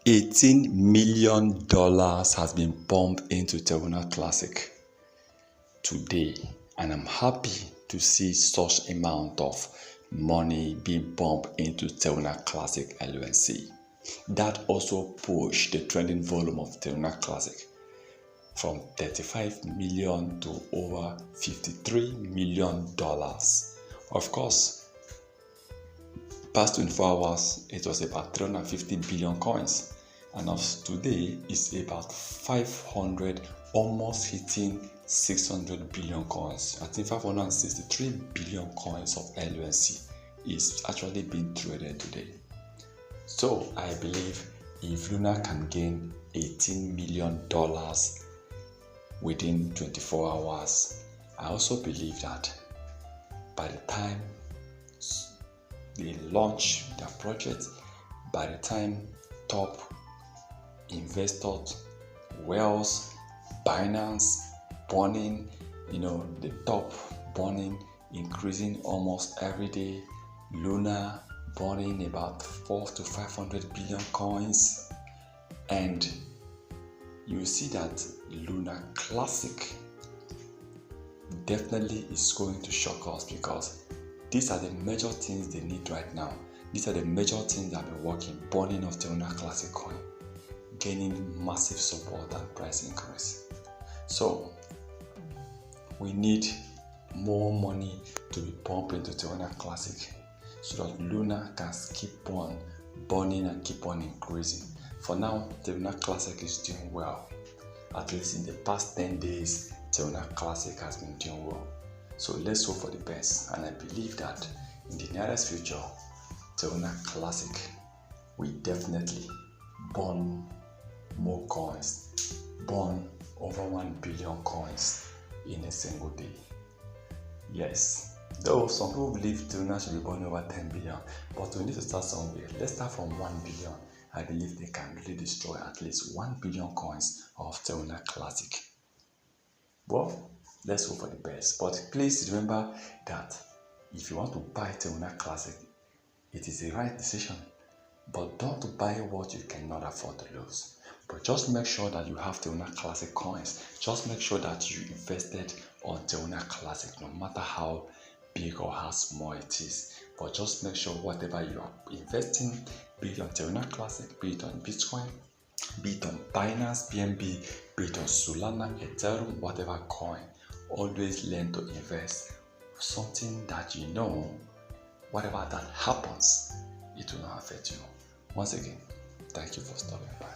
$18 million has been pumped into Terminal Classic today, and I'm happy to see such amount of money being pumped into Terminal Classic LLC. That also pushed the trading volume of Terminal Classic from $35 million to over $53 million. Of course, past 24 hours, it was about 350 billion coins. And as today, it's about 500, almost hitting 600 billion coins. I think 563 billion coins of LUNC is actually being traded today. So I believe if Luna can gain $18 million within 24 hours, I also believe that by the time they launch their project, by the time top investors, Wells, Binance, burning, the top burning, increasing almost every day, Luna burning about 400 to 500 billion coins, and you see that Luna Classic definitely is going to shock us, because these are the major things they need right now. These are the major things that have been working: burning of the Luna Classic coin, gaining massive support and price increase. So we need more money to be pumped into the Luna Classic so that Luna can keep on burning and keep on increasing. For now, the Luna Classic is doing well. At least in the past 10 days, the Luna Classic has been doing well. So let's hope for the best, and I believe that in the nearest future, the Luna Classic will definitely burn more coins, burn over 1 billion coins in a single day. Yes, though some people believe the Luna should be burning over 10 billion, but we need to start somewhere. Let's start from 1 billion. I believe they can really destroy at least 1 billion coins of the Luna Classic. Well, let's hope for the best. But please remember that if you want to buy the Luna Classic, it is the right decision. But don't buy what you cannot afford to lose. But just make sure that you have the Luna Classic coins. Just make sure that you invested on the Luna Classic, no matter how big or how small it is. But just make sure whatever you are investing, be it on the Luna Classic, be it on Bitcoin, be it on Binance, BNB, be it on Solana, Ethereum, whatever coin, always learn to invest something that you know, whatever that happens, it will not affect you. Once again, thank you for stopping by.